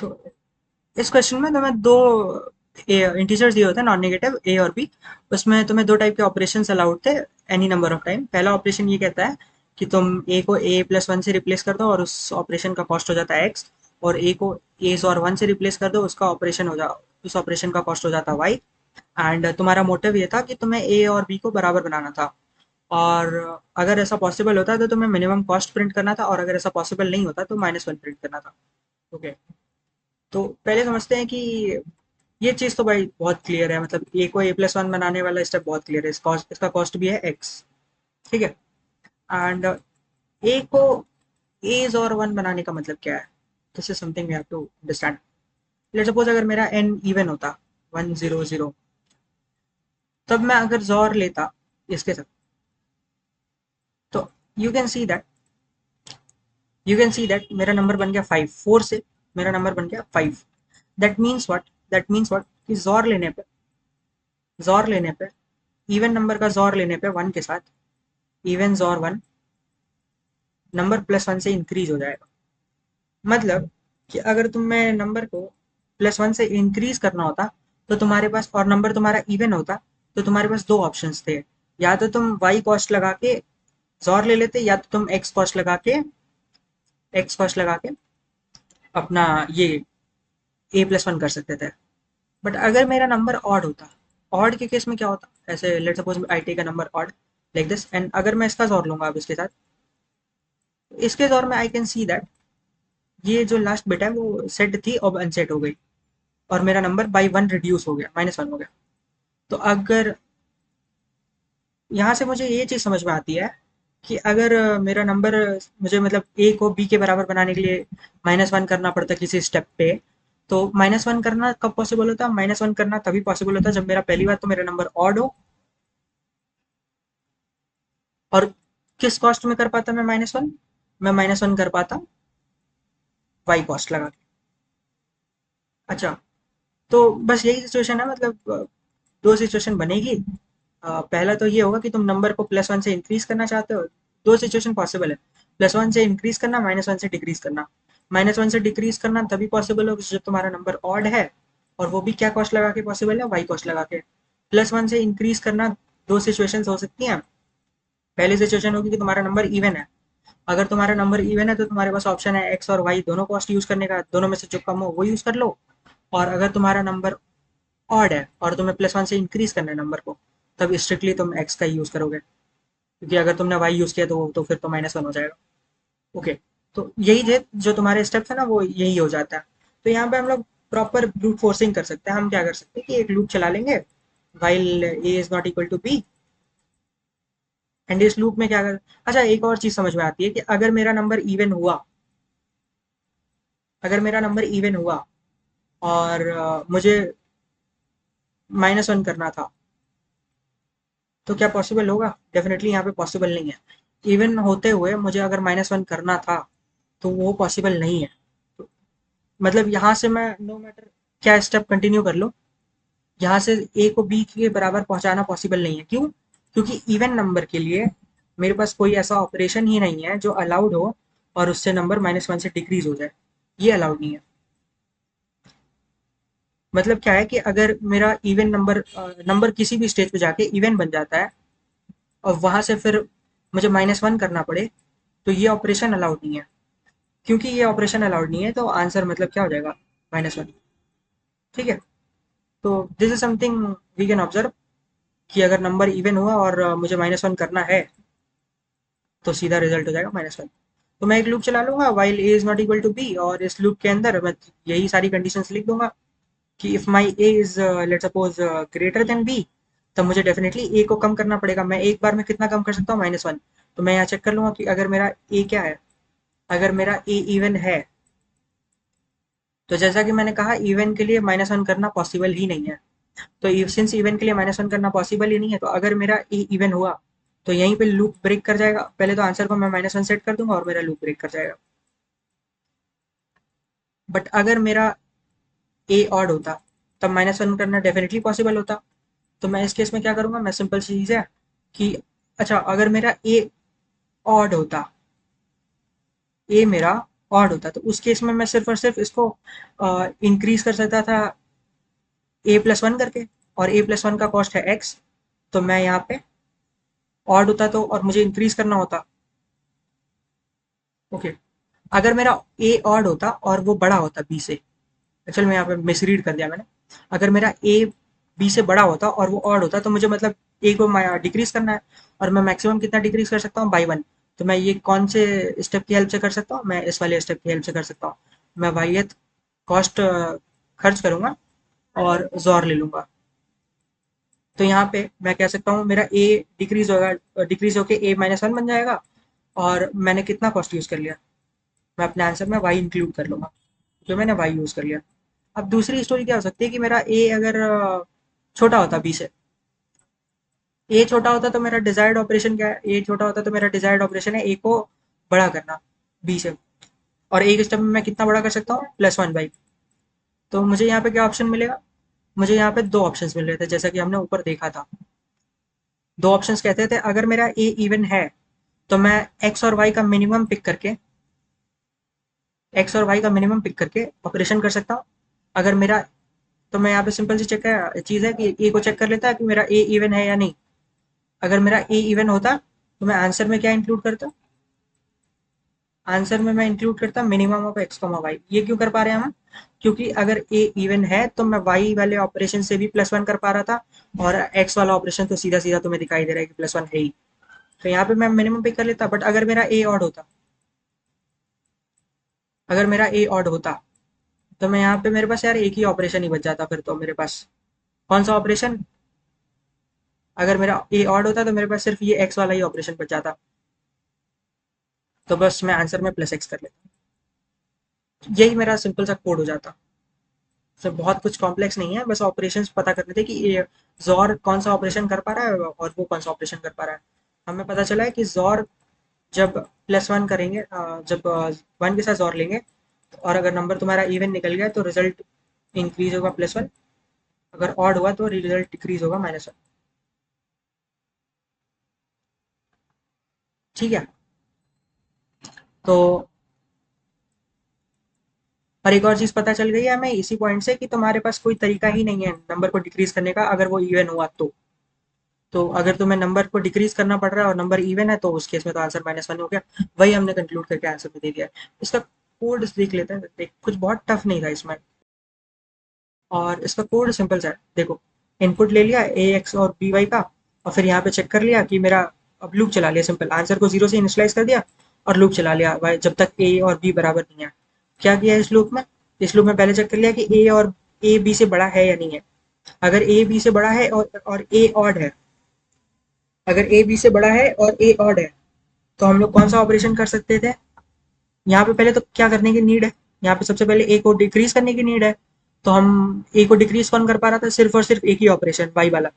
सो इस क्वेश्चन में तुम्हें दो इंटीजर्स दिए होते हैं, नॉन नेगेटिव ए और बी। उसमें तुम्हें दो टाइप के ऑपरेशन अलाउड थे एनी नंबर ऑफ टाइम। पहला ऑपरेशन ये कहता है कि तुम ए को ए प्लस वन से रिप्लेस कर दो और उस ऑपरेशन का कॉस्ट हो जाता है एक्स, और ए को ए और वन से रिप्लेस कर दो, उसका ऑपरेशन हो जा उस ऑपरेशन का कॉस्ट हो जाता है वाई। एंड तुम्हारा मोटिव ये था कि तुम्हें ए और बी को बराबर बनाना था, और अगर ऐसा पॉसिबल होता तो तुम्हें मिनिमम कॉस्ट प्रिंट करना था, और अगर ऐसा पॉसिबल नहीं होता तो माइनस वन प्रिंट करना था। ओके, तो पहले समझते हैं कि ये चीज़ तो भाई बहुत क्लियर है, मतलब ए को ए प्लस वन बनाने वाला स्टेप बहुत क्लियर है, इसका कॉस्ट भी है एक्स। ठीक है। एंड ए को एज और वन बनाने का मतलब क्या है? This is something we have to understand. Let's suppose अगर मेरा एन इवन होता 100, तब मैं अगर जोर लेता इसके साथ, तो यू कैन सी दैट मेरा नंबर बन गया 5, 4 से मेरा नंबर बन गया 5। दैट मीन्स व्हाट कि जोर लेने पे इवन नंबर का जोर लेने पे वन के साथ इवन जोर वन नंबर प्लस वन से इंक्रीज हो जाएगा। मतलब कि अगर तुम्हें नंबर को प्लस वन से इंक्रीज करना होता तो तुम्हारे पास, और नंबर तुम्हारा इवन होता, तो तुम्हारे पास दो ऑप्शंस थे। या तो तुम वाई कॉस्ट लगा के जोर ले लेते, या तो तुम एक्स कॉस्ट लगा के अपना ये ए प्लस वन कर सकते थे। बट अगर मेरा नंबर ऑड होता, ऑड के केस में क्या होता, ऐसे let suppose I take a number odd like this, and अगर मैं इसका जोर लूंगा अब इसके साथ, तो इसके जोर में आई कैन सी दैट ये जो लास्ट बिट है वो सेट थी, अब अनसेट हो गई, और मेरा नंबर बाई वन रिड्यूस हो गया, -1 हो गया। तो अगर यहाँ से मुझे ये चीज़ समझ में आती है कि अगर मेरा नंबर, मुझे मतलब ए को बी के बराबर बनाने के लिए -1 करना पड़ता किसी स्टेप पे, तो -1 करना कब पॉसिबल होता? -1 करना तभी पॉसिबल होता जब मेरा पहली बार तो मेरा नंबर ऑड हो, और किस कॉस्ट में कर पाता मैं -1? मैं -1 कर पाता वाई कॉस्ट लगा के। अच्छा, तो बस यही सिचुएशन है, मतलब दो सिचुएशन बनेगी। पहला तो ये होगा कि तुम नंबर को प्लस वन से इंक्रीज करना चाहते हो। दो सिचुएशन पॉसिबल है, प्लस वन से इंक्रीज करना, -1 से डिक्रीज करना। -1 से डिक्रीज करना तभी पॉसिबल होगा जब तुम्हारा नंबर ऑड है, और वो भी क्या कॉस्ट लगा के पॉसिबल है? वाई कॉस्ट लगा के। प्लस वन से इंक्रीज करना, दो सिचुएशन हो सकती हैं। पहली सिचुएशन होगी कि तुम्हारा नंबर इवन है। अगर तुम्हारा नंबर इवन है तो तुम्हारे पास ऑप्शन है एक्स और वाई दोनों कॉस्ट यूज करने का, दोनों में से जो कम हो वो यूज कर लो। और अगर तुम्हारा नंबर ऑड है और तुम्हें प्लस वन से इंक्रीज करना है नंबर को, तब स्ट्रिक्टली तुम एक्स का ही यूज करोगे, क्योंकि अगर तुमने वाई यूज किया तो फिर तो -1 हो जाएगा। ओके, तो यही है जो तुम्हारे स्टेप्स है ना, वो यही हो जाता है। तो यहाँ पे हम लोग प्रॉपर ब्रूट फोर्सिंग कर सकते हैं। हम क्या कर सकते हैं कि एक लूप चला लेंगे, while a is not equal to b, and इस लूप में क्या कर, अच्छा एक और चीज समझ में आती है कि अगर मेरा नंबर इवन हुआ और मुझे -1 करना था, तो क्या पॉसिबल होगा? डेफिनेटली यहाँ पे पॉसिबल नहीं है। इवन होते हुए मुझे अगर -1 करना था, तो वो पॉसिबल नहीं है। तो मतलब यहाँ से मैं नो मैटर क्या स्टेप कंटिन्यू कर लो, यहाँ से ए को बी के बराबर पहुंचाना पॉसिबल नहीं है। क्यों? क्योंकि इवन नंबर के लिए मेरे पास कोई ऐसा ऑपरेशन ही नहीं है जो अलाउड हो और उससे नंबर -1 से डिक्रीज हो जाए। ये अलाउड नहीं है। मतलब क्या है कि अगर मेरा इवन नंबर किसी भी स्टेज पे जाके इवन बन जाता है, और वहां से फिर मुझे -1 करना पड़े, तो ये ऑपरेशन अलाउड नहीं है। क्योंकि ये ऑपरेशन अलाउड नहीं है, तो आंसर मतलब क्या हो जाएगा? -1। ठीक है। तो this is something we can observe कि अगर नंबर इवन हुआ और मुझे -1 करना है, तो सीधा रिजल्ट हो जाएगा -1। तो मैं एक लूप चला लूंगा while a is not equal to b, और इस लूप के अंदर मैं यही सारी कंडीशंस लिख दूंगा कि if my a is let suppose greater than b, तब मुझे डेफिनेटली ए को कम करना पड़ेगा। मैं एक बार में कितना कम कर सकता हूँ? -1। तो मैं यहाँ चेक कर लूंगा कि अगर मेरा ए क्या है। अगर मेरा ए इवन है, तो जैसा कि मैंने कहा इवन के लिए -1 करना पॉसिबल ही नहीं है। तो सिंस इवन के लिए -1 करना पॉसिबल ही नहीं है, तो अगर मेरा ए इवन हुआ, तो यहीं पे लूप ब्रेक कर जाएगा। पहले तो आंसर को मैं -1 सेट कर दूंगा और मेरा लूप ब्रेक कर जाएगा। बट अगर मेरा ए ऑड होता, तब -1 करना डेफिनेटली पॉसिबल होता। तो मैं इस केस में क्या करूंगा? मैं सिंपल सी चीज़ है कि अच्छा, अगर मेरा ए ऑड होता, ए मेरा ऑड होता, तो उस केस में मैं सिर्फ और सिर्फ इसको इंक्रीज कर सकता था a+1 करके, और a+1 का कॉस्ट है x, तो मैं यहाँ पे ऑड होता तो और मुझे इंक्रीज करना होता। ओके, अगर मेरा a ऑड होता और वो बड़ा होता b से, एक्चुअल में यहाँ पे मिसरीड कर दिया मैंने। अगर मेरा a b से बड़ा होता और वो ऑड होता, तो मुझे मतलब a को डिक्रीज करना है, और मैं मैक्सिमम कितना डिक्रीज कर सकता हूँ, बाई 1। तो मैं ये कौन से स्टेप की हेल्प से कर सकता हूँ, मैं इस वाले स्टेप की हेल्प से कर सकता हूँ। मैं वाहियत कॉस्ट खर्च करूंगा और जोर ले लूंगा। तो यहाँ पे मैं कह सकता हूँ मेरा a डिक्रीज होगा, डिक्रीज होके a-1 बन जाएगा, और मैंने कितना कॉस्ट यूज कर लिया, मैं अपने आंसर में y इंक्लूड कर लूंगा, तो मैंने y यूज कर लिया। अब दूसरी स्टोरी क्या हो सकती है कि मेरा a अगर छोटा होता b से, a छोटा होता तो मेरा डिजायर्ड ऑपरेशन क्या है, a छोटा होता तो मेरा डिजायर्ड ऑपरेशन है a को बड़ा करना b से, और एक स्टेप में मैं कितना बड़ा कर सकता हूँ, +1/। तो मुझे यहाँ पे क्या ऑप्शन मिलेगा, मुझे यहाँ पे दो ऑप्शंस मिल रहे थे जैसा कि हमने ऊपर देखा था। दो ऑप्शंस कहते थे, अगर मेरा a इवन है तो मैं x और y का मिनिमम पिक करके, ऑपरेशन कर सकता हूँ। अगर मेरा, तो मैं यहाँ पे सिंपल सी चेक चीज़ है कि ए को चेक कर लेता है कि मेरा ए इवन है या नहीं। अगर मेरा ए इवन होता तो मैं आंसर में क्या इंक्लूड करता, आंसर में मैं इंक्लूड करता minimum of x comma y. ये क्यों कर पा रहे हैं हम, क्योंकि अगर ए इवन है तो मैं वाई वाले ऑपरेशन से भी +1 कर पा रहा था, और एक्स वाला ऑपरेशन तो सीधा सीधा तुम्हें दिखाई दे रहा है कि +1 है ही, तो यहाँ पे मैं मिनिमम पिक कर लेता। बट अगर मेरा ए ऑड होता, अगर मेरा ए ऑड होता तो मैं यहाँ पे, मेरे पास यार एक ही ऑपरेशन ही बच जाता फिर तो मेरे पास। कौन सा ऑपरेशन, अगर मेरा ए ऑड होता तो मेरे पास सिर्फ ये एक्स वाला ही ऑपरेशन बच जाता, तो बस मैं आंसर में +x कर लेता, यही मेरा सिंपल सा कोड हो जाता। सब बहुत कुछ कॉम्प्लेक्स नहीं है, बस ऑपरेशंस पता करने थे कि ये जॉर कौन सा ऑपरेशन कर पा रहा है और वो कौन सा ऑपरेशन कर पा रहा है। हमें पता चला है कि जॉर जब +1 करेंगे, जब 1 के साथ जॉर लेंगे, और अगर नंबर तुम्हारा इवन निकल गया तो रिजल्ट इंक्रीज होगा +1, अगर ऑड हुआ तो रिजल्ट डिक्रीज होगा -1। ठीक है, तो और एक और चीज पता चल गई है हमें इसी पॉइंट से कि तुम्हारे पास कोई तरीका ही नहीं है नंबर को डिक्रीज करने का, अगर वो इवन हुआ तो अगर तुम्हें नंबर को डिक्रीज करना पड़ रहा है और नंबर इवन है तो उस केस में तो आंसर -1 हो गया। वही हमने कंक्लूड करके आंसर में दे दिया है। इसका कोड देख लेते हैं, देख कुछ बहुत टफ नहीं था इसमें, और इसका कोड सिंपल सा है। देखो, इनपुट ले लिया ए एक्स और बी वाई का, और फिर यहाँ पे चेक कर लिया कि मेरा, अब लूप चला लिया, सिंपल आंसर को 0 से इनिशियलाइज कर दिया और लूप चला लिया जब तक ए और बी बराबर नहीं है। क्या किया इस लूप में, इस लूप में पहले चेक कर लिया कि ए बी से बड़ा है या नहीं है। अगर ए बी से बड़ा है और ए ऑड है, अगर ए बी से बड़ा है और ए ऑड है, तो हम लोग कौन सा ऑपरेशन कर सकते थे। यहाँ पे पहले तो क्या करने की नीड है, यहाँ पे सबसे पहले ए को डिक्रीज करने की नीड है। तो हम ए को डिक्रीज कौन कर पा रहा था, सिर्फ और सिर्फ एक ही ऑपरेशन, वाई वाला।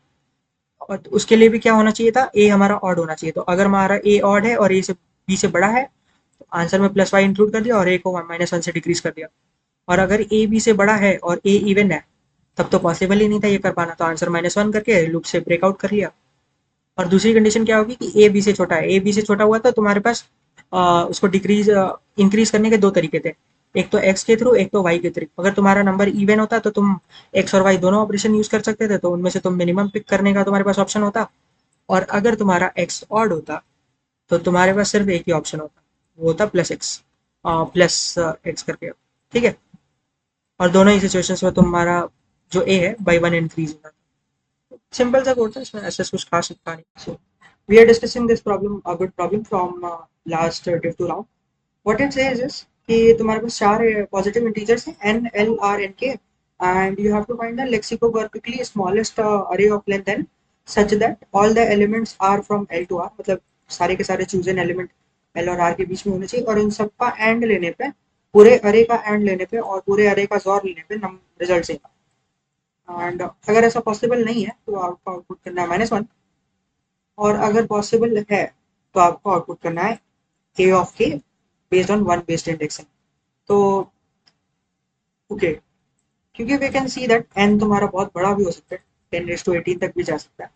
और तो उसके लिए भी क्या होना चाहिए था, ए हमारा ऑड होना चाहिए। तो अगर हमारा ए ऑड है और ए से बी से बड़ा है, तो आंसर में +y इंक्लूड कर दिया और ए को -1 से डिक्रीज कर दिया। और अगर ए बी से बड़ा है और ए इवन है, तब तो पॉसिबल ही नहीं था ये कर पाना, तो आंसर -1 करके लूप से ब्रेकआउट कर लिया। और दूसरी कंडीशन क्या होगी कि ए बी से छोटा है, ए बी से छोटा हुआ तो तुम्हारे पास उसको डिक्रीज इंक्रीज करने के दो तरीके थे, एक तो एक्स के थ्रू, एक तो वाई के थ्रू। अगर तुम्हारा नंबर इवन होता तो तुम एक्स और वाई दोनों ऑपरेशन यूज कर सकते थे, तो उनमें से तुम मिनिमम पिक करने का तुम्हारे पास ऑप्शन होता। और अगर तुम्हारा एक्स ऑड होता तो तुम्हारे पास सिर्फ एक ही ऑप्शन होता, वो होता +x करके। ठीक है, और दोनों ही सिचुएशंस में तुम्हारा जो ए है बाई 1 इंक्रीज होता। सिंपल सा कोड था, इसमें ऐसा कुछ खास था नहीं। सो we are discussing this problem, a good problem from last div to round. What it says is कि तुम्हारे पास चार पॉजिटिव इंटीजर्स हैं n l r n k, and you have to find the lexicogrphically smallest array of length n such that all the elements are from l to r, मतलब सारे के सारे chosen element l और r के बीच में होने चाहिए, और इन सबका एंड लेने पे, पूरे अरे का एंड लेने पे और पूरे अरे का जोर लेने पे रिजल्ट से। एंड अगर ऐसा पॉसिबल नहीं है तो आपको आउटपुट करना है -1, और अगर पॉसिबल है तो आपको आउटपुट करना है a of k based on 1 based indexing. तो ओके, क्योंकि we can see that n तुम्हारा बहुत बड़ा भी हो सकता है, 10⁻18 तक भी जा सकता है।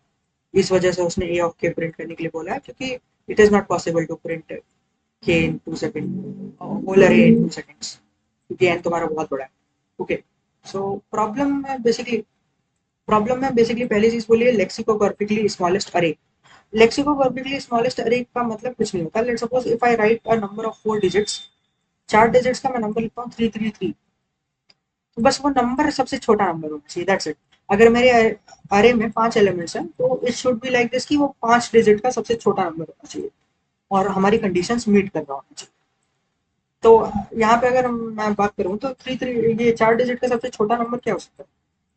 इस वजह से उसने ए ऑफ के प्रिंट करने के लिए बोला है, क्योंकि it is not possible to print k in 2 second, whole अरे इन 2 सेकेंड्स, क्योंकि एन तुम्हारा बहुत बड़ा है। ओके, सो प्रॉब्लम में बेसिकली पहली चीज बोली है लेक्सिको परफेक्टली स्मॉलेस्ट अरे। लेक्सिको परफेक्टली स्मॉलेस्ट अरे का मतलब कुछ नहीं होता। Let's suppose if I right a number of 4 digits, 4 digits का मैं नंबर लिखता हूँ 333, तो बस वो नंबर सबसे छोटा नंबर होना चाहिए, दैट्स इट। अगर मेरे अरे में 5 एलिमेंट्स हैं तो it should be like this कि वो 5 डिजिट का सबसे छोटा नंबर होना चाहिए और हमारी कंडीशंस मीट कर रहा होना चाहिए। तो यहाँ पे अगर मैं बात करूँ तो थ्री थ्री, ये 4 डिजिट का सबसे छोटा नंबर क्या हो सकता है?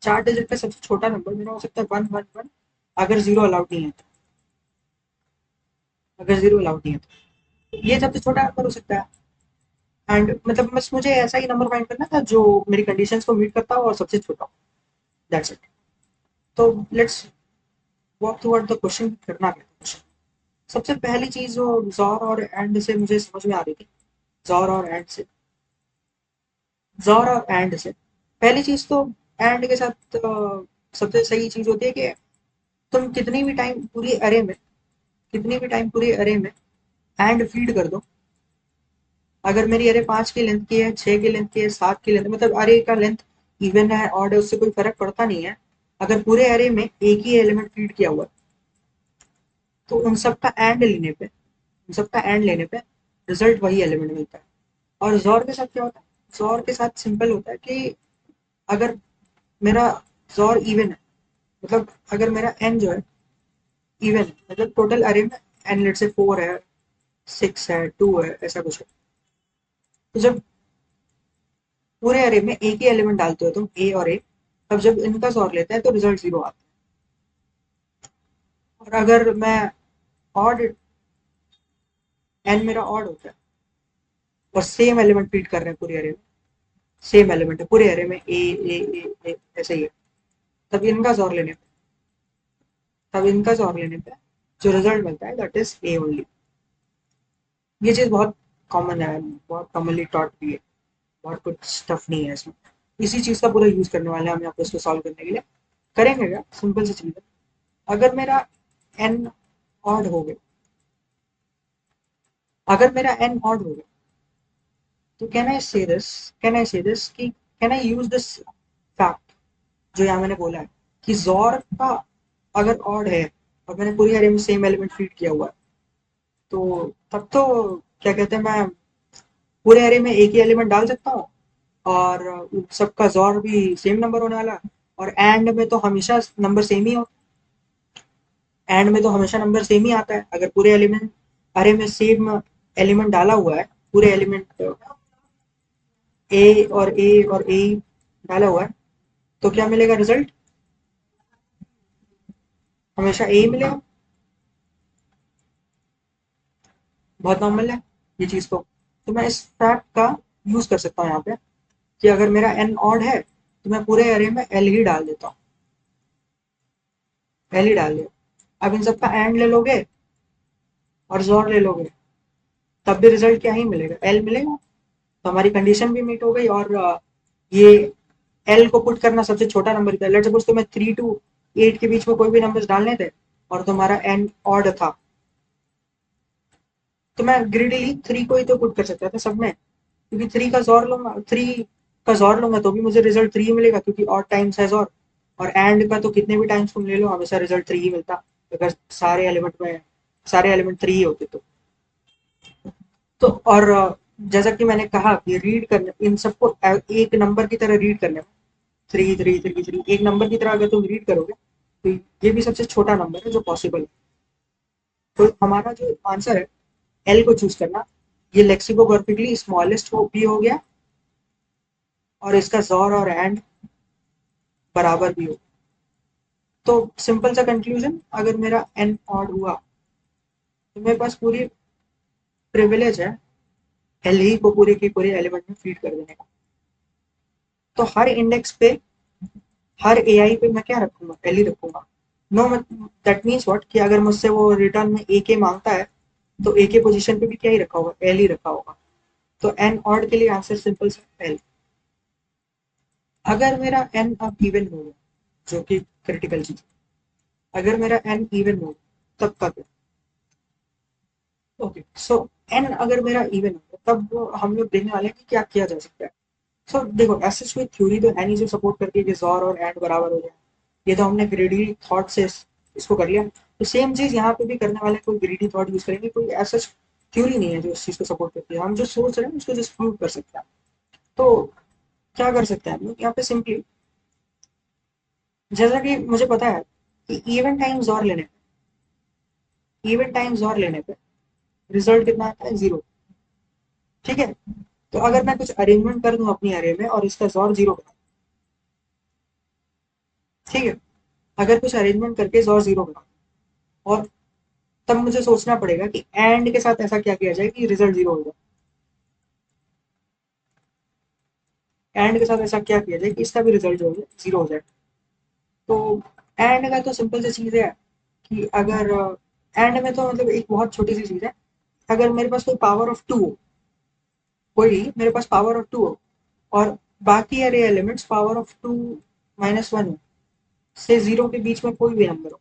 4 डिजिट का सबसे छोटा नंबर मेरा हो सकता है 111, अगर जीरो अलाउड नहीं है तो। अगर जीरो अलाउड नहीं है तो ये सबसे छोटा नंबर हो सकता है। एंड मतलब बस मुझे ऐसा ही नंबर फाइंड करना था जो मेरी कंडीशंस को मीट करता हो और सबसे छोटा हो, दैट्स इट। तो let's walk toward the question, करना क्या है। सबसे पहली चीज जो जॉर और एंड से मुझे समझ में आ रही थी, जॉर और एंड से जॉर और एंड से पहली चीज तो एंड के साथ सबसे सही चीज होती है कि तुम कितनी भी टाइम पूरी अरे में एंड फीड कर दो। अगर मेरी अरे 5 की लेंथ की है, 6 की लेंथ की है, 7 की लेंथ, मतलब अरे का लेंथ इवन है ऑड है उससे कोई फर्क पड़ता नहीं है। अगर पूरे अरे में एक ही एलिमेंट फीड किया हुआ है तो उन सबका एंड लेने पे रिजल्ट वही एलिमेंट मिलता है। और जोर के साथ क्या होता है? जोर के साथ सिंपल होता है कि अगर मेरा जोर इवन है, मतलब अगर मेरा एन जो है इवन है, मतलब टोटल अरे में एन लेट से 4 है, 6 है, 2 है, ऐसा कुछ है, तो जब पूरे अरे में एक ही एलिमेंट डालते हो तुम ए और ए, तब जब इनका जोर लेता है तो रिजल्ट जीरो आता है। और अगर मैं ऑड, एन मेरा ऑड होता है और सेम एलिमेंट फीड कर रहे हैं पूरे अरे में, सेम एलिमेंट है पूरे एरे में ए ऐसे ही है, तब इनका जोर लेने पे जो रिजल्ट मिलता है दैट इज ए ओनली। ये चीज बहुत कॉमन है, बहुत कॉमनली टॉट भी है, बहुत कुछ टफ नहीं है इसमें। इसी चीज का पूरा यूज करने वाले हैं हम यहाँ पे इसको सॉल्व करने के लिए। करेंगे क्या, सिंपल सी चीज है। अगर मेरा एन ऑड हो गया अगर मेरा एन ऑड हो गया तो कैन आई से दिस कि can I use this fact जो यहाँ मैंने बोला है कि जोर का अगर ऑड है और मैंने पूरी एरे में सेम एलिमेंट फीड किया हुआ है, तो तब तो क्या कहते हैं, मैं पूरे एरे में एक ही एलिमेंट डाल सकता हूँ और सबका जोर भी सेम नंबर होने वाला है। और एंड में तो हमेशा नंबर सेम ही हो एंड में तो हमेशा नंबर सेम ही आता है। अगर पूरे एलिमेंट अरे में सेम एलिमेंट डाला हुआ है, पूरे एलिमेंट ए और ए डाला हुआ है, तो क्या मिलेगा रिजल्ट? हमेशा ए ही मिलेगा। बहुत नॉर्मल है ये चीज तो मैं इस फैक्ट का यूज कर सकता हूँ यहाँ पे कि अगर मेरा एन ऑड है तो मैं पूरे एरे में एल ही डाल देता हूँ, एल ही डाल दिया। अब इन सबका एंड ले लोगे और जोर ले लोगे, तब भी रिजल्ट क्या ही मिलेगा, एल मिलेगा। तो हमारी कंडीशन भी मीट हो गई। और ये एल को पुट करना सबसे छोटा नंबर था। लेट्स सपोज तुम्हें 3 to 8 के बीच में कोई भी नंबर डालने थे और तुम्हारा एन ऑड था, तो मैं ग्रिडली 3 को ही तो पुट कर सकता था सब में, क्योंकि 3 का जोर लूंगा तो भी मुझे रिजल्ट 3 ही मिलेगा, क्योंकि ऑड टाइम्स है जोर। और एंड का तो कितने भी टाइम्स तुम ले लो हमेशा रिजल्ट 3 ही मिलता, अगर सारे एलिमेंट 3 ही होते तो। और जैसा कि मैंने कहा कि रीड करने इन सबको एक नंबर की तरह रीड करने में, 3 3 3 3 एक नंबर की तरह अगर तुम रीड करोगे तो ये भी सबसे छोटा नंबर है जो पॉसिबल है। तो हमारा जो आंसर है एल को चूज करना, ये लेक्सिको परफेक्टली स्मॉलेस्ट भी हो गया और इसका जोर और एंड बराबर भी हो। तो सिंपल सा कंक्लूजन, अगर मेरा एन ऑड हुआ तो मेरे पास पूरी प्रिविलेज है एल ही को पूरे के पूरे एलिमेंट में फीड कर देने का। तो हर इंडेक्स पे, हर ए आई पे मैं क्या रखूंगा, एल ही रखूंगा। नो, दैट मीन्स व्हाट कि अगर मुझसे वो रिटर्न में ए के मांगता है तो ए के पोजीशन पे भी क्या ही रखा होगा, एल ही रखा होगा। तो एन ऑड के लिए आंसर सिंपल सा एल। अगर मेरा एन अब इवन हो गया, जो कि क्रिटिकल चीज, अगर मेरा एन इवन हो तब का क्या? ओके, सो एन अगर मेरा इवन है तब हम लोग देखने वाले हैं कि क्या किया जा सकता है। सो देखो, ऐसे कोई थ्योरी तो है नहीं जो सपोर्ट करती है कि जॉर और एंड बराबर हो जाए। ये तो हमने ग्रीडी थॉट से इसको कर लिया, तो सेम चीज यहाँ पे भी करने वाले कोई ग्रीडी थॉट यूज करेंगे। कोई ऐसा थ्योरी नहीं है जो इस चीज को सपोर्ट करती है। हम जो सोच रहे हैं उसको जस्ट प्रूव कर सकते हैं। तो क्या कर सकते हैं हम लोग यहाँ पे सिंपली, जैसा कि मुझे पता है कि इवन टाइम्स और लेने पे रिजल्ट कितना आता है, 0। ठीक है, तो अगर मैं कुछ अरेंजमेंट कर दूं अपनी अरे में और इसका जोर 0 बना, ठीक है, अगर कुछ अरेंजमेंट करके जोर 0 बना, और तब मुझे सोचना पड़ेगा कि एंड के साथ ऐसा क्या किया जाए कि रिजल्ट 0 हो जाए। एंड के साथ ऐसा क्या किया जाए कि इसका भी रिजल्ट जो है 0 हो जाए। तो एंड का तो सिंपल सी चीज है कि अगर एंड में तो मतलब एक बहुत छोटी सी चीज है। अगर मेरे पास कोई पावर ऑफ 2 हो, कोई मेरे पास पावर ऑफ 2 हो, और बाकी अरे एलिमेंट्स पावर ऑफ 2 -1 हो, से 0 के बीच में कोई भी नंबर हो,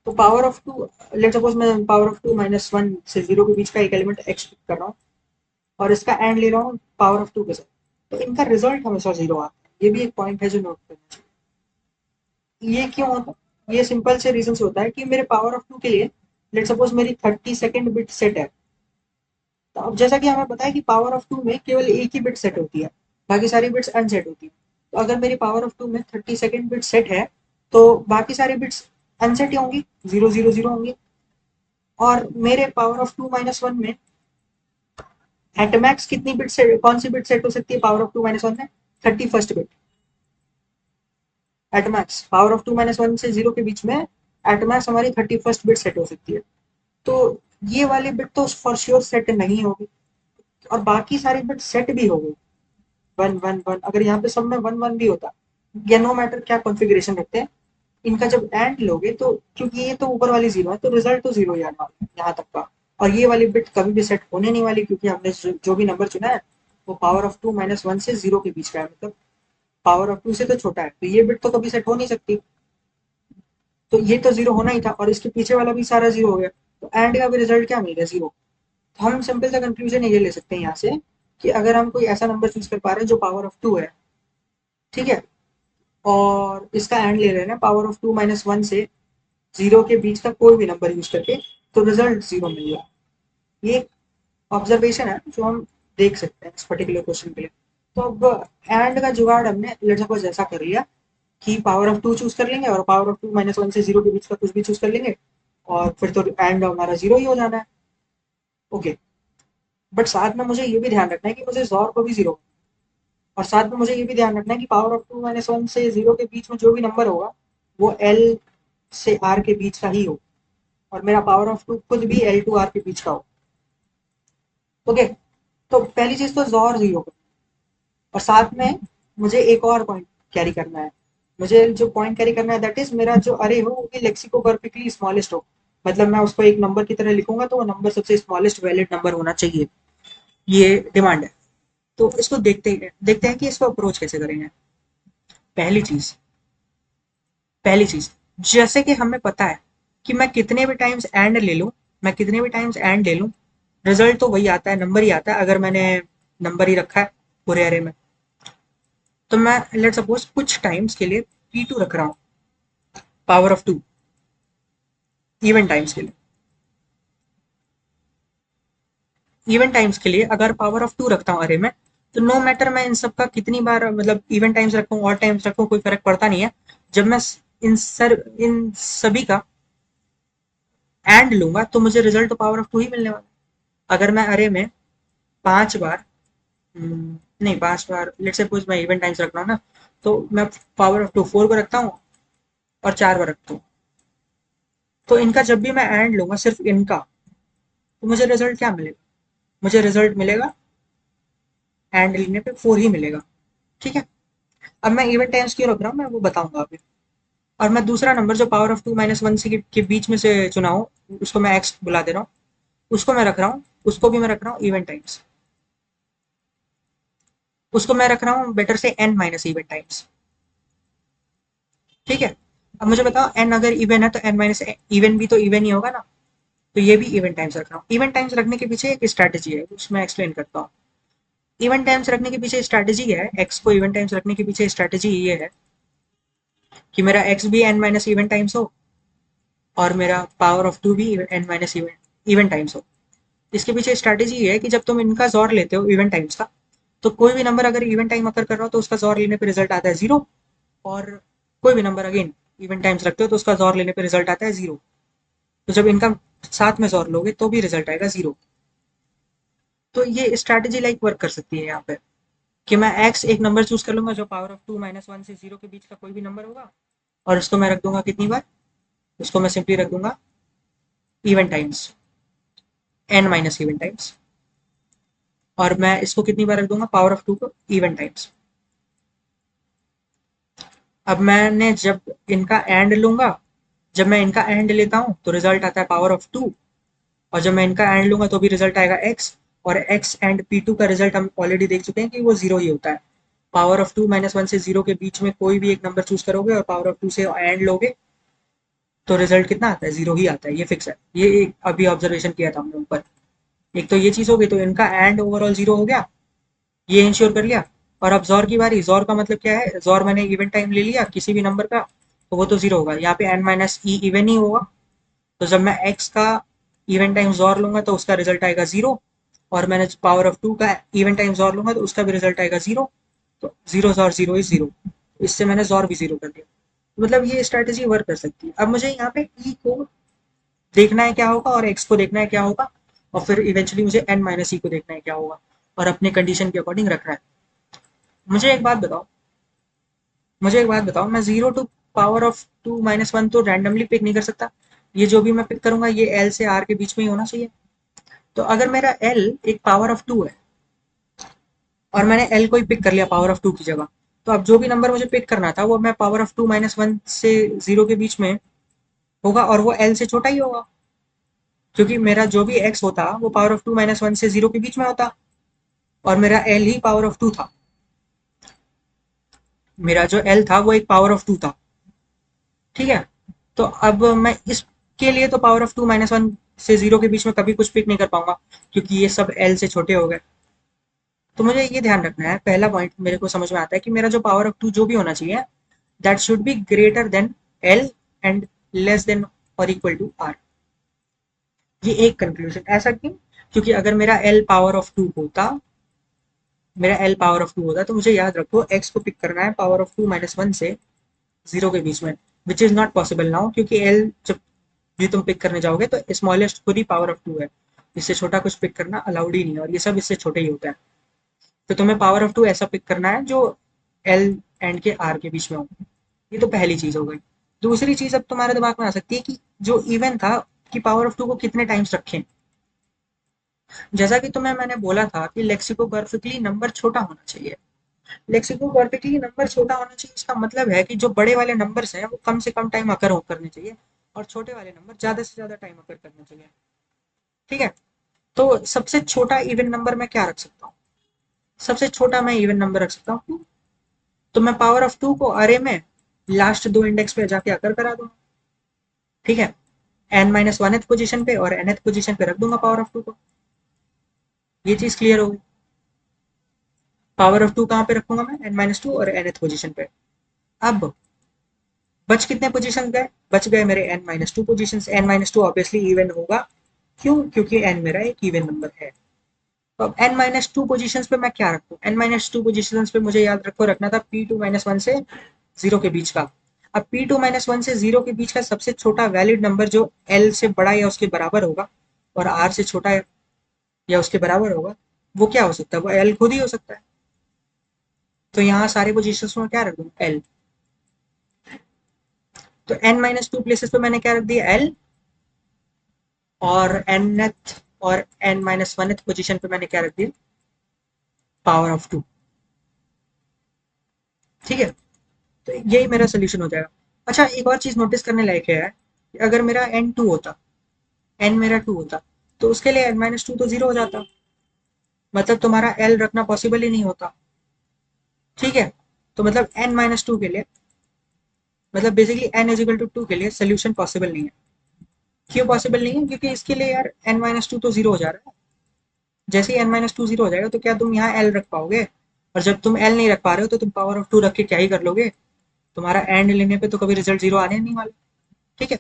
तो पावर ऑफ 2, लेट सपोज मैं पावर ऑफ 2 -1 से 0 के बीच का एक एलिमेंट एक्स कर रहा हूँ, और इसका एंड ले रहा हूँ पावर ऑफ 2 के साथ, तो इनका रिजल्ट हमेशा 0 आता है। ये भी एक पॉइंट है जो नोट करना चाहिए। ये क्यों होता है? ये सिंपल से रीजन से होता है कि मेरे पावर ऑफ 2 के लिए लेट सपोज मेरी 32nd बिट सेट है। तो अब जैसा कि हमें पता है कि पावर ऑफ 2 में केवल एक ही बिट सेट होती है, बाकी सारी बिट्स अनसेट होती है। तो अगर मेरी पावर ऑफ 2 में 32nd बिट सेट है, तो बाकी सारी बिट्स अनसेट ही होंगी, 0 0 0 होंगी। और मेरे पावर ऑफ 2 - 1 में एटमैक्स कितनी बिट से कौन सी बिट सेट हो सकती है पावर ऑफ 2 - 1 में? 31st bit एटमैक्स। पावर ऑफ 2 - 1 से 0 के बीच में एटमैक्स हमारी 31st बिट सेट हो सकती है। तो ये वाली बिट तो फॉर श्योर सेट नहीं होगी, और बाकी सारी बिट सेट भी हो गई 1 1 1। अगर यहाँ पे सब में 1 1 भी होता, या नो मैटर क्या कॉन्फ़िगरेशन रखते हैं, इनका जब एंड लोगे तो क्योंकि ये तो ऊपर वाली 0 है तो रिजल्ट तो 0 ही आने वाला है यहाँ तक का। और ये वाली बिट कभी भी सेट होने नहीं वाली, क्योंकि हमने जो भी नंबर चुना है वो पावर ऑफ 2 - 1 से 0 के बीच का है, मतलब पावर ऑफ 2 से तो छोटा है, तो ये बिट तो कभी सेट हो नहीं सकती। तो ये तो 0 होना ही था, और इसके पीछे वाला भी सारा 0 हो गया, तो एंड का भी रिजल्ट क्या मिल गया, 0। तो हम सिंपल सा कंक्लूजन ये ले सकते हैं यहाँ से कि अगर हम कोई ऐसा नंबर चूज कर पा रहे हैं जो पावर ऑफ 2 है, ठीक है, और इसका एंड ले रहे हैं पावर ऑफ 2 - 1 से 0 के बीच का कोई भी नंबर यूज करके, तो रिजल्ट 0 मिल गया। ये ऑब्जर्वेशन है जो हम देख सकते हैं इस पर्टिकुलर क्वेश्चन के लिए। तो अब एंड का जुगाड़ हमने लेट्स सपोज ऐसा कर लिया कि पावर ऑफ 2 चूज कर लेंगे, और पावर ऑफ 2 - 1 से 0 के बीच का कुछ भी चूज कर लेंगे, और फिर तो एंड हमारा 0 ही हो जाना है। ओके, बट साथ में मुझे ये भी ध्यान रखना है कि मुझे जोर को भी 0, और साथ में मुझे ये भी ध्यान रखना है कि पावर ऑफ 2 - 1 से 0 के बीच में जो भी नंबर होगा वो एल से आर के बीच का ही हो, और मेरा पावर ऑफ 2 खुद भी एल टू आर के बीच का हो। ओके, तो पहली चीज तो जोर 0, और साथ में मुझे एक और पॉइंट कैरी करना है। मुझे जो पॉइंट कैरी करना है दैट इज मेरा जो अरे हो वो भी लेक्सिको परफेक्टली स्मॉलेस्ट हो। मतलब मैं उसको एक नंबर की तरह लिखूंगा तो वो नंबर सबसे स्मॉलेस्ट वैलिड नंबर होना चाहिए। ये डिमांड है। तो इसको देखते हैं कि इसको अप्रोच कैसे करेंगे। पहली चीज पहली चीज, जैसे कि हमें पता है कि मैं कितने भी टाइम्स एंड ले लूं, रिजल्ट तो वही आता है, नंबर ही आता है, अगर मैंने नंबर ही रखा है पूरे अरे में। तो मैं लेट सपोज कुछ टाइम्स के लिए P2 रख रहा हूँ, पावर ऑफ 2, इवन टाइम्स के लिए। इवन टाइम्स के लिए अगर पावर ऑफ 2 रखता हूँ अरे में, तो नो मैटर मैं इन सब का कितनी बार मतलब इवन टाइम्स रखूँ और टाइम्स रखूँ, कोई फर्क पड़ता नहीं है। जब मैं इन सभी का एंड लूंगा तो मुझे रिजल्ट तो पावर ऑफ 2 ही मिलने वाला। अगर मैं अरे में 5 बार, नहीं 5 बार, लेट सपोज मैं इवन टाइम्स रख रहा हूँ ना, तो मैं पावर ऑफ 2 4 को रखता हूँ और 4 बार रखता हूँ। तो इनका जब भी मैं एंड लूंगा सिर्फ इनका, तो मुझे रिजल्ट क्या मिलेगा? मुझे रिजल्ट मिलेगा एंड लेने पे 4 ही मिलेगा। ठीक है, अब मैं इवन टाइम्स क्यों रख रहा हूँ मैं वो बताऊंगा अभी। और मैं दूसरा नंबर जो पावर ऑफ 2 - 1 से के बीच में से चुना हूँ, उसको मैं एक्स बुला दे रहा हूँ, उसको मैं रख रहा हूँ, उसको भी मैं रख रहा हूँ इवन टाइम्स। उसको मैं रख रहा हूँ बेटर से n माइनस इवन टाइम्स। ठीक है, अब मुझे बताओ n अगर इवन है तो n माइनस इवन भी तो इवन ही होगा ना। तो ये भी इवन टाइम्स रख रहा हूँ। इवन टाइम्स रखने के पीछे एक स्ट्रैटेजी है, उसमें एक्सप्लेन करता हूँ। इवन टाइम्स रखने के पीछे स्ट्रैटेजी है, एक्स को इवन टाइम्स रखने के पीछे स्ट्रैटेजी ये है कि मेरा एक्स भी एन माइनस इवन टाइम्स हो और मेरा पावर ऑफ टू भी n minus even even times हो। इसके पीछे स्ट्रैटेजी ये है कि जब तुम इनका जोर लेते हो इवन टाइम्स का, तो कोई भी नंबर अगर इवन टाइम अकर कर रहा हो तो उसका जोर लेने पे रिजल्ट आता है जीरो, और कोई भी नंबर अगेन इवन टाइम्स रखते हो तो उसका जोर लेने पे रिजल्ट आता है जीरो। तो जब इनका साथ में जोर लोगे तो भी रिजल्ट आएगा जीरो। तो ये स्ट्रैटेजी लाइक वर्क कर सकती है यहाँ पे कि मैं एक्स एक नंबर चूज कर लूंगा जो power of two minus one से जीरो के बीच का कोई भी नंबर होगा, और उसको मैं रख दूंगा कितनी बार, उसको मैं सिंपली रख दूंगा even times, n minus even times, और मैं इसको कितनी बार रख दूंगा पावर ऑफ टू को इवन टाइम्स। अब मैंने जब इनका एंड लूंगा, जब मैं इनका एंड लेता हूं तो रिजल्ट आता है पावर ऑफ टू, और जब मैं इनका एंड लूंगा तो भी रिजल्ट आएगा एक्स, और एक्स एंड पी टू का रिजल्ट हम ऑलरेडी देख चुके हैं कि वो जीरो ही होता है। Power of two minus one से जीरो के बीच में कोई भी एक नंबर चूज करोगे और पावर ऑफ टू से एंड लोगे तो रिजल्ट कितना आता है, जीरो ही आता है, ये फिक्स है। ये एक अभी ऑब्जर्वेशन किया था हमने ऊपर। एक तो ये चीज हो गई, तो इनका एंड ओवरऑल जीरो हो गया, ये इंश्योर कर लिया। और अब जोर की बारी, जोर का मतलब क्या है, जोर मैंने इवन टाइम ले लिया किसी भी नंबर का, तो वो तो जीरो होगा, यहाँ पे एन माइनस ई इवन ही होगा। तो जब मैं एक्स का इवन टाइम जोर लूंगा तो उसका रिजल्ट आएगा जीरो, और मैंने पावर ऑफ टू का इवन टाइम जोर लूंगा तो उसका भी रिजल्ट आएगा जीरो। तो जीरो जोर जीरो इज जीरो, इससे मैंने जोर भी जीरो कर दिया। मतलब ये स्ट्रैटेजी वर्क कर सकती है। अब मुझे यहाँ पे ई को देखना है क्या होगा और एक्स को देखना है क्या होगा, और फिर इवेंचुअली मुझे एन माइनस ई को देखना है क्या होगा, और अपने कंडीशन के अकॉर्डिंग रखना है। मुझे एक बात बताओ, मैं zero to power of two minus one तो रैंडमली पिक नहीं कर सकता। ये जो भी मैं पिक करूंगा ये एल से आर के बीच में ही होना चाहिए। तो अगर मेरा एल एक पावर ऑफ टू है और मैंने एल को ही पिक कर लिया पावर ऑफ टू की जगह, तो अब जो भी नंबर मुझे पिक करना था वो मैं power of two minus one से जीरो के बीच में होगा, और वो एल से छोटा ही होगा, क्योंकि मेरा जो भी एक्स होता वो power of two minus one से जीरो के बीच में होता, और मेरा एल ही पावर ऑफ टू था। मेरा जो एल था वो एक पावर ऑफ टू था, ठीक है। तो अब मैं इसके लिए तो power of two minus one से जीरो के बीच में कभी कुछ पिक नहीं कर पाऊंगा, क्योंकि ये सब एल से छोटे हो गए। तो मुझे ये ध्यान रखना है, पहला पॉइंट मेरे को समझ में आता है कि मेरा जो पावर ऑफ टू जो भी होना चाहिए, that should be greater than L and less than और इक्वल टू आर। ये एक कंक्लूजन। ऐसा क्यों? क्योंकि अगर मेरा एल पावर ऑफ टू होता, तो मुझे याद रखो एक्स को पिक करना है power of two minus one से जीरो के बीच में, which is not possible now, क्योंकि एल जब भी तुम पिक करने जाओगे तो स्मॉलेस्ट खुद ही पावर ऑफ टू है, इससे छोटा कुछ पिक करना अलाउड ही नहीं है, और ये सब इससे छोटे ही होता है। तो तुम्हें पावर ऑफ टू ऐसा पिक करना है जो एल एंड के आर के बीच में हो। ये तो पहली चीज हो गई। दूसरी चीज अब तुम्हारे दिमाग में आ सकती है कि जो इवन था कि पावर ऑफ टू को कितने टाइम्स रखें। जैसा कि तुम्हें मैंने बोला था कि लेक्सिकोग्राफिकली नंबर छोटा होना चाहिए। लेक्सिकोग्राफिकली नंबर छोटा होना चाहिए, इसका मतलब है कि जो बड़े वाले नंबर्स हैं वो कम से कम टाइम अकर हो करने चाहिए, और छोटे वाले नंबर ज्यादा से ज्यादा टाइम अकर करने चाहिए, ठीक है। तो सबसे छोटा इवन नंबर मैं क्या रख सकता हूँ? सबसे छोटा मैं इवन नंबर रख सकता हूँ टू। तो मैं पावर ऑफ टू को अरे में लास्ट दो इंडेक्स पे जाके अकर करा दूंगा, ठीक है। एन माइनस वन पोजिशन पे और एन पोजिशन पे रख दूंगा पावर ऑफ टू को। ये चीज क्लियर होगी। पावर ऑफ टू कहाँ पे रखूंगा मैं? एन माइनस टू और एन पोजिशन पे। अब बच कितने पोजीशन गए? बच गए मेरे n minus two position. N minus two obviously even होगा, क्यों? क्योंकि एन मेरा एक इवन नंबर है। तो अब एन माइनस टू पोजिशन पे मैं क्या रखूँ? एन माइनस टू पोजिशन पे मुझे याद रखो रखना था पी टू माइनस वन से जीरो के बीच का। अब पी टू माइनस वन से जीरो के बीच का सबसे छोटा वैलिड नंबर जो एल से बड़ा या उसके बराबर होगा और आर से छोटा या उसके बराबर होगा, वो क्या हो सकता है? वो एल खुद ही हो सकता है। तो यहाँ सारे पोजिशन में क्या रख दूँ? एल। तो एन माइनस टू प्लेसेस पे मैंने क्या रख दिया? एल। और nth और n माइनस वन पोजिशन पे मैंने क्या रख दिया? पावर ऑफ टू, ठीक है। तो यही मेरा सोल्यूशन हो जाएगा। अच्छा, एक और चीज नोटिस करने लायक है कि अगर मेरा एन टू होता, एन मेरा टू होता, तो उसके लिए एन माइनस टू तो जीरो हो जाता, मतलब तुम्हारा एल रखना पॉसिबल ही नहीं होता, ठीक है। तो मतलब एन माइनस टू के लिए, मतलब basically n is equal to two के लिए सोल्यूशन पॉसिबल नहीं है। क्यों पॉसिबल नहीं है? क्योंकि इसके लिए यार n माइनस टू तो जीरो हो जा रहा है। जैसे ही n माइनस टू जीरो हो जाएगा तो क्या तुम यहाँ l रख पाओगे? और जब तुम l नहीं रख पा रहे हो तो तुम पावर ऑफ टू रख के क्या ही कर लोगे? तुम्हारा एंड लेने पे तो कभी रिजल्ट जीरो आने नहीं वाला। ठीक है,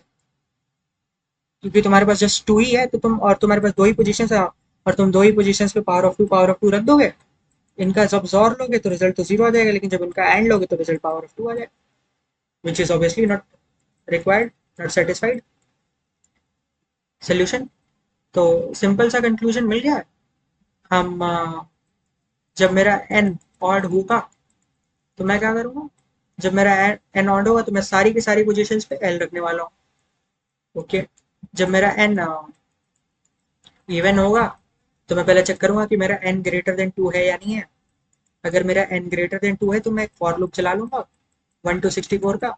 क्योंकि तुम्हारे पास जस्ट टू ही है, तो तुम, और तुम्हारे पास दो ही पोजीशन है, और तुम दो ही पोजीशन पे पावर ऑफ टू रख दोगे। इनका जब जोर लोगे तो रिजल्ट तो जीरो आ जाएगा, लेकिन जब इनका एंड लोगे तो रिजल्ट पावर ऑफ टू आ जाएगा, which is obviously not required, not satisfied solution. तो सिंपल सा कंक्लूजन मिल गया है। हम जब मेरा एन ऑड होगा तो मैं क्या करूंगा? जब मेरा एन ऑड होगा तो मैं सारी की सारी पोजीशंस पे एल रखने वाला हूँ। ओके, जब मेरा एन इवन होगा तो मैं पहले चेक करूंगा कि मेरा एन ग्रेटर देन टू है या नहीं है। अगर मेरा एन ग्रेटर देन टू है तो मैं एक फॉर लूप चला लूंगा 1 to 64 का।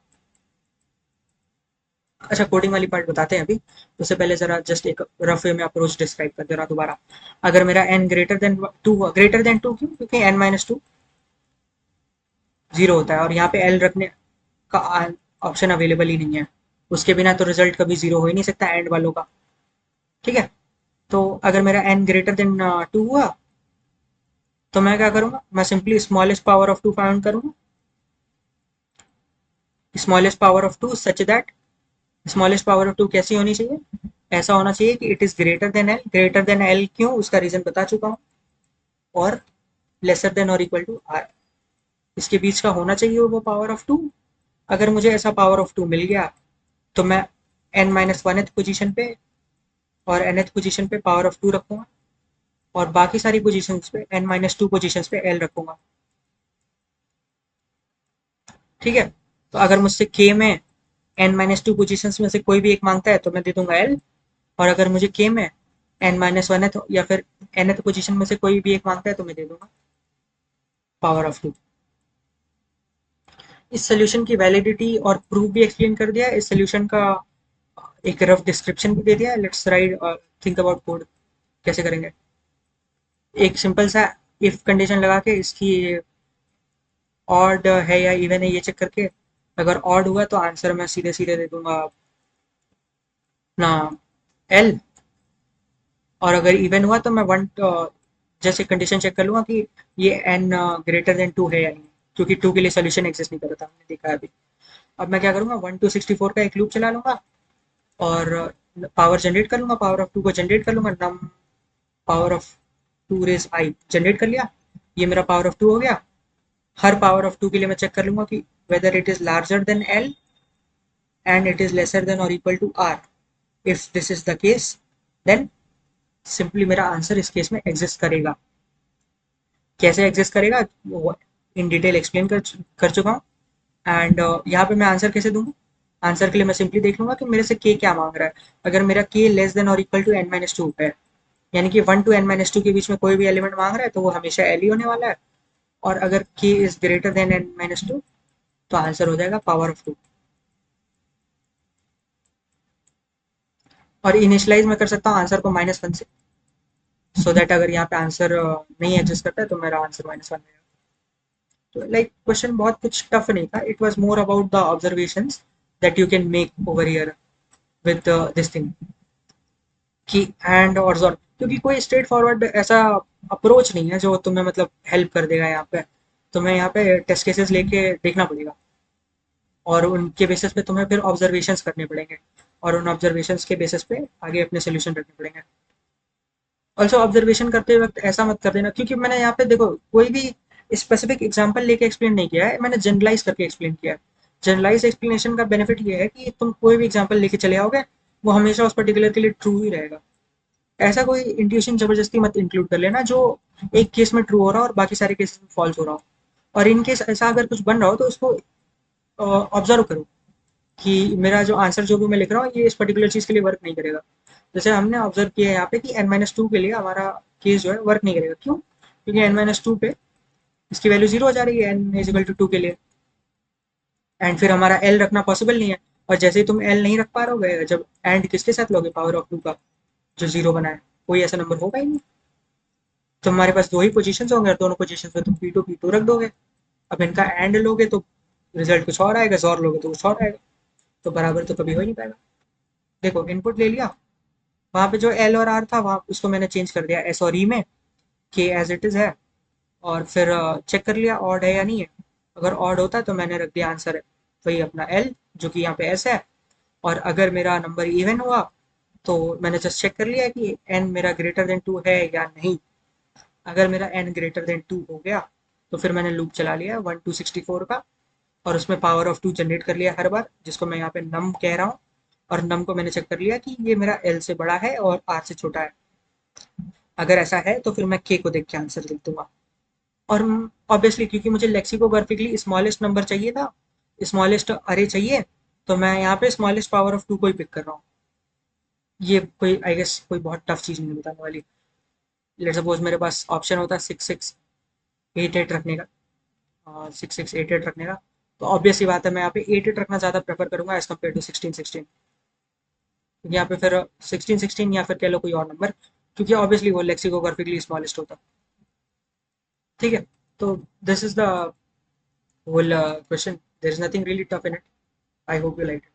अच्छा, कोडिंग वाली पार्ट बताते हैं अभी, उससे पहले जरा जस्ट एक रफ वे में अप्रोच डिस्क्राइब कर दे रहा दोबारा। अगर मेरा एन ग्रेटर देन टू, क्यों? क्योंकि एन माइनस टू जीरो होता है और यहाँ पे एल रखने का ऑप्शन अवेलेबल ही नहीं है। उसके बिना तो रिजल्ट कभी जीरो हो ही नहीं सकता एंड वालों का। ठीक है, तो अगर मेरा एन ग्रेटर देन टू हुआ तो मैं क्या करूंगा? मैं simply smallest power of two find करूंगा। Smallest power of two such that, smallest power of two कैसी होनी चाहिए? ऐसा होना चाहिए कि it is greater than L. Greater than L क्यों? उसका रीजन बता चुका हूँ। और लेसर देन और इक्वल टू आर, इसके बीच का होना चाहिए वो पावर ऑफ टू। अगर मुझे ऐसा पावर ऑफ टू मिल गया तो मैं एन माइनस वन पोजीशन पे और एन पोजीशन पे पावर ऑफ टू रखूंगा, और बाकी सारी पोजीशन पे एन माइनस टू पोजीशन पे एल रखूंगा। ठीक है, तो अगर मुझसे के में एन माइनस टू पोजिशन में से कोई भी एक मांगता है तो मैं दे दूंगा एल। और अगर मुझे के में एन माइनस वन या फिर एन पोजिशन में से कोई भी एक मांगता है तो मैं दे दूंगा पावर ऑफ टू। इस सोल्यूशन की वैलिडिटी और प्रूफ भी एक्सप्लेन कर दिया, इस सोल्यूशन का एक रफ डिस्क्रिप्शन भी दे दिया। Let's write think about code कैसे करेंगे। एक सिंपल सा इफ कंडीशन लगा के इसकी ऑड है या इवन है ये चेक करके, अगर ऑड हुआ तो आंसर मैं सीधे सीधे दे दूंगा ना एल, और अगर इवन हुआ तो मैं वन जैसे कंडीशन चेक कर लूंगा कि ये एन ग्रेटर देन टू है या नहीं, क्योंकि टू के लिए सोल्यूशन एग्जिस्ट नहीं करता, हमने देखा है अभी। अब मैं क्या करूंगा? 1 to 64 का एक लूप चला लूंगा और पावर जनरेट कर लूंगा, पावर ऑफ टू को जनरेट कर लूंगा, num power of two raise I generate कर लिया। ये मेरा पावर ऑफ टू हो गया। हर पावर ऑफ टू के लिए मैं चेक कर लूंगा कि whether it is larger than L and it is lesser than और equal to R. If this is the case then simply मेरा आंसर इस केस में एग्जिस्ट करेगा। कैसे एग्जिस्ट करेगा वो इन डिटेल एक्सप्लेन कर चुका हूँ। एंड यहाँ पे मैं आंसर कैसे दूंगा? आंसर के लिए मैं सिंपली देख लूंगा कि मेरे से के क्या मांग रहा है। अगर मेरा के लेस देन और equal to n minus two है, यानी कि 1 to n-2 के बीच में कोई भी एलिमेंट मांग रहा है तो वो हमेशा एल ही होने वाला है। और अगर के इज ग्रेटर देन n-2 तो आंसर हो जाएगा पावर ऑफ टू। और इनिशियलाइज मैं कर सकता हूँ आंसर को -1 से, सो दैट अगर यहाँ पे आंसर नहीं एग्जिस्ट करता है तो मेरा आंसर -1 रहेगा। तो लाइक क्वेश्चन बहुत कुछ टफ नहीं था, it was more about the observations that you can make over here with this thing कि एंड और क्योंकि कोई स्ट्रेट फॉरवर्ड ऐसा अप्रोच नहीं है जो तुम्हें मतलब हेल्प कर देगा यहाँ पे। तुम्हें यहाँ पे टेस्ट केसेस लेके देखना पड़ेगा और उनके बेसिस पे तुम्हें फिर ऑब्जर्वेशंस करने पड़ेंगे, और उन ऑब्जर्वेशंस के बेसिस पे आगे अपने सोल्यूशन रखने पड़ेंगे। ऑल्सो ऑब्जर्वेशन करते वक्त ऐसा मत कर देना, क्योंकि मैंने यहाँ पे देखो कोई भी स्पेसिफिक एग्जांपल लेके एक्सप्लेन नहीं किया है, मैंने जनरलाइज करके एक्सप्लेन किया है। जनरलाइज एक्सप्लेनेशन का बेनिफिट ये है कि तुम कोई भी एग्जांपल लेके चले आओगे वो हमेशा उस पर्टिकुलर के लिए ट्रू ही रहेगा। ऐसा कोई इंट्यूशन जबरदस्ती मत इंक्लूड कर लेना जो एक केस में ट्रू हो रहा हो और बाकी सारे केसेस में फॉल्स हो रहा हो। और इन केस ऐसा अगर कुछ बन रहा हो तो उसको ऑब्जर्व करो कि मेरा जो आंसर जो भी मैं लिख रहा हूँ ये इस पर्टिकुलर चीज़ के लिए वर्क नहीं करेगा। जैसे हमने ऑब्जर्व किया है यहाँ पे कि n-2 के लिए हमारा केस जो है वर्क नहीं करेगा। क्यों? क्योंकि n-2 पे इसकी वैल्यू जीरो हो जा रही है n is equal to two के लिए, एंड फिर हमारा l रखना पॉसिबल नहीं है। और जैसे ही तुम l नहीं रख पा रहे हो, जब एंड किसके साथ लोगे पावर ऑफ टू का जो जीरो बना है, कोई ऐसा नंबर होगा ही नहीं। तो हमारे पास दो ही पोजीशन होंगे और दोनों पोजीशन पे तुम P2 रख दोगे। अब इनका एंड लोगे तो रिजल्ट कुछ और आएगा, जोर लोगे तो कुछ और आएगा, तो बराबर तो कभी हो ही नहीं पाएगा। देखो इनपुट ले लिया, वहां पे जो एल और आर था वहां उसको मैंने चेंज कर दिया एस और ई में, के एज इट इज है। और फिर चेक कर लिया ऑड है या नहीं है। अगर ऑड होता तो मैंने रख दिया आंसर वही अपना एल, जो कि यहाँ पे एस है। और अगर मेरा नंबर इवन हुआ तो मैंने जस्ट चेक कर लिया कि एन मेरा ग्रेटर देन टू है या नहीं। अगर मेरा एन ग्रेटर देन टू हो गया तो फिर मैंने लूप चला लिया 1264 का, और उसमें पावर ऑफ टू जनरेट कर लिया हर बार, जिसको मैं यहाँ पे नम कह रहा हूँ। और नम को मैंने चेक कर लिया कि ये मेरा एल से बड़ा है और आर से छोटा है। अगर ऐसा है तो फिर मैं के को देख के आंसर लिख दूंगा। और ऑब्वियसली क्योंकि मुझे लेक्सिकोग्राफिकली स्मॉलेस्ट नंबर चाहिए था, स्मॉलेस्ट अरे चाहिए, तो मैं यहाँ पे स्मॉलेस्ट पावर ऑफ टू को ही पिक कर रहा हूँ। ये कोई आई गेस कोई बहुत टफ चीज़ नहीं बताने वाली। लेट सपोज मेरे पास ऑप्शन होता है 6688 रखने का, 6688 रखने का, तो ऑब्वियसली बात है मैं यहाँ पे 88 रखना ज़्यादा प्रेफर करूंगा एज कम्पेयर टू 1616। यहाँ पे फिर 1616 या फिर कह लो कोई और नंबर, क्योंकि ऑब्वियसली वो लेक्सिकोग्राफिकली स्मॉलेस्ट होता। ठीक है, तो this is the whole question. There is nothing really tough in it. I hope you liked it.